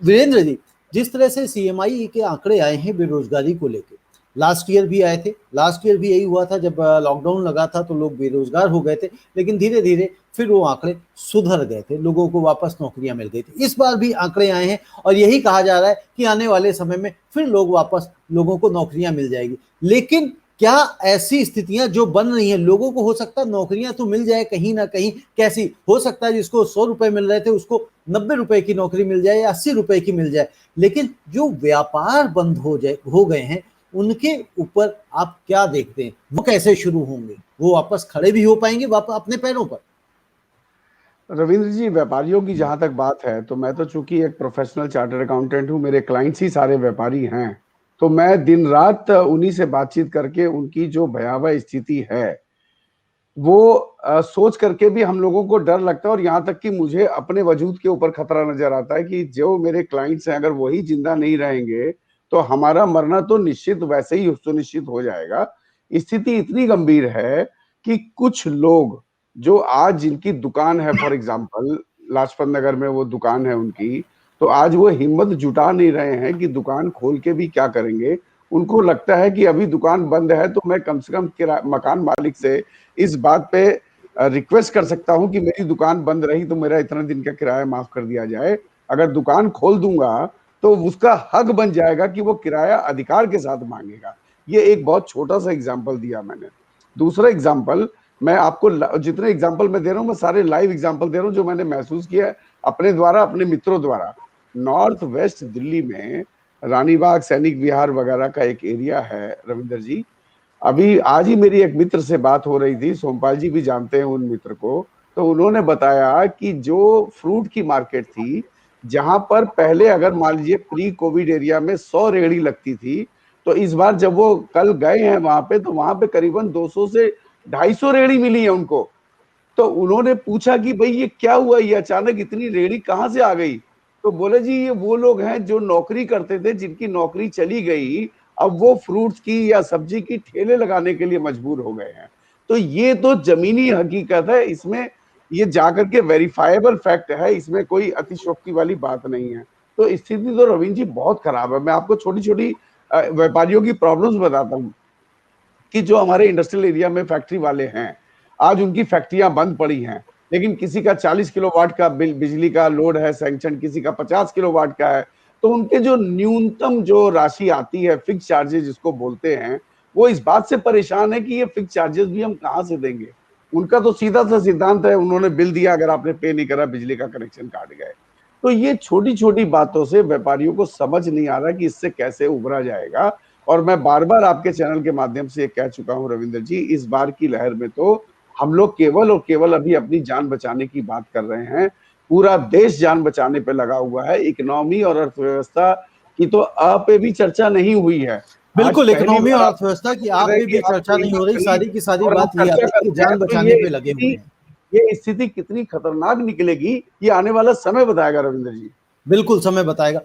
वीरेंद्र जी, जिस तरह से सीएमआई के आंकड़े आए हैं बेरोजगारी को लेके, लास्ट ईयर भी आए थे, लास्ट ईयर भी यही हुआ था, जब लॉकडाउन लगा था तो लोग बेरोजगार हो गए थे, लेकिन धीरे धीरे फिर वो आंकड़े सुधर गए थे, लोगों को वापस नौकरियां मिल गई थी। इस बार भी आंकड़े आए हैं और यही कहा जा रहा है कि आने वाले समय में फिर लोगों को नौकरियां मिल जाएगी। लेकिन क्या ऐसी स्थितियां जो बन रही हैं, लोगों को हो सकता है नौकरियां तो मिल जाए कहीं ना कहीं, कैसी हो सकता है जिसको 100 रुपए मिल रहे थे उसको 90 रुपए की नौकरी मिल जाए या 80 रुपए की मिल जाए। लेकिन जो व्यापार बंद हो गए हैं उनके ऊपर आप क्या देखते हैं, वो कैसे शुरू होंगे, वो वापस खड़े भी हो पाएंगे वापस अपने पैरों पर? रविंद्र जी, व्यापारियों की जहां तक बात है तो मैं तो चूंकि एक प्रोफेशनल चार्टर्ड अकाउंटेंट हूं, मेरे क्लाइंट्स ही सारे व्यापारी हैं, तो मैं दिन रात उन्हीं से बातचीत करके उनकी जो भयावह स्थिति है वो सोच करके भी हम लोगों को डर लगता है। और यहाँ तक कि मुझे अपने वजूद के ऊपर खतरा नजर आता है कि जो मेरे क्लाइंट्स हैं अगर वही जिंदा नहीं रहेंगे तो हमारा मरना तो निश्चित वैसे ही सुनिश्चित हो जाएगा। स्थिति इतनी गंभीर है कि कुछ लोग जो आज जिनकी दुकान है, फॉर एग्जाम्पल लाजपत नगर में वो दुकान है उनकी, तो आज वो हिम्मत जुटा नहीं रहे हैं कि दुकान खोल के भी क्या करेंगे। उनको लगता है कि अभी दुकान बंद है तो मैं कम से कम मकान मालिक से इस बात पे रिक्वेस्ट कर सकता हूं कि मेरी दुकान बंद रही तो मेरा इतना दिन का किराया माफ कर दिया जाए। अगर दुकान खोल दूंगा तो उसका हक बन जाएगा कि वो किराया अधिकार के साथ मांगेगा। ये एक बहुत छोटा सा एग्जाम्पल दिया मैंने। दूसरा एग्जाम्पल, मैं आपको जितने एग्जाम्पल मैं दे रहा हूं मैं सारे लाइव एग्जाम्पल दे रहा हूं जो मैंने महसूस किया है अपने द्वारा, अपने मित्रों द्वारा। नॉर्थ वेस्ट दिल्ली में रानीबाग, सैनिक विहार वगैरह का एक एरिया है रविंदर जी। अभी आज ही मेरी एक मित्र से बात हो रही थी, सोमपाल जी भी जानते हैं उन मित्र को, तो उन्होंने बताया कि जो फ्रूट की मार्केट थी जहां पर पहले अगर मान लीजिए प्री कोविड एरिया में 100 रेहड़ी लगती थी, तो इस बार जब वो कल गए हैं वहां पे तो वहां पे करीबन 200 से 250 रेहड़ी मिली है उनको। तो उन्होंने पूछा कि भाई ये क्या हुआ, ये अचानक इतनी रेहड़ी कहां से आ गई? तो बोले जी ये वो लोग हैं जो नौकरी करते थे, जिनकी नौकरी चली गई, अब वो फ्रूट्स की या सब्जी की ठेले लगाने के लिए मजबूर हो गए हैं। तो ये तो जमीनी हकीकत है, इसमें ये जाकर के वेरीफाइबल फैक्ट है, इसमें कोई अतिशयोक्ति वाली बात नहीं है। तो स्थिति तो रविंद्र जी बहुत खराब है। मैं आपको छोटी छोटी व्यापारियों की प्रॉब्लम्स बताता हूँ कि जो हमारे इंडस्ट्रियल एरिया में फैक्ट्री वाले हैं, आज उनकी फैक्ट्रियां बंद पड़ी हैं, लेकिन किसी का 40 किलोवाट का बिजली का लोड है सैंक्शन, किसी का 50 किलोवाट का है, तो उनके जो न्यूनतम जो राशि आती है, फिक्स चार्जेस जिसको बोलते हैं, वो इस बात से परेशान है कि ये फिक्स चार्जेस भी हम कहां से देंगे। उनका तो सीधा सा सिद्धांत है, उन्होंने बिल दिया, अगर आपने पे नहीं करा बिजली का कनेक्शन काट गए। तो ये छोटी छोटी बातों से व्यापारियों को समझ नहीं आ रहा कि इससे कैसे उभरा जाएगा। और मैं बार बार आपके चैनल के माध्यम से कह चुका हूं रविंदर जी, इस बार की लहर में तो हम लोग केवल और केवल अभी अपनी जान बचाने की बात कर रहे हैं। पूरा देश जान बचाने पे लगा हुआ है। इकोनॉमी और अर्थव्यवस्था की तो आ पे भी चर्चा नहीं हुई है। आज बिल्कुल, पहली इकोनॉमी और बार आप अर्थव्यवस्था की कह आप रहे हैं पे कि भी आप चर्चा नहीं खरीदा हो रही, खरीद, सारी की सारी और हम बात ये चर्चा आती है कि करते हैं जान तो बचाने पे लगे हुए हैं। ये स्थिति कितनी खतरनाक निकलेगी ये आने वाला समय बताएगा रविंदर जी। बिल्कुल समय बताएगा।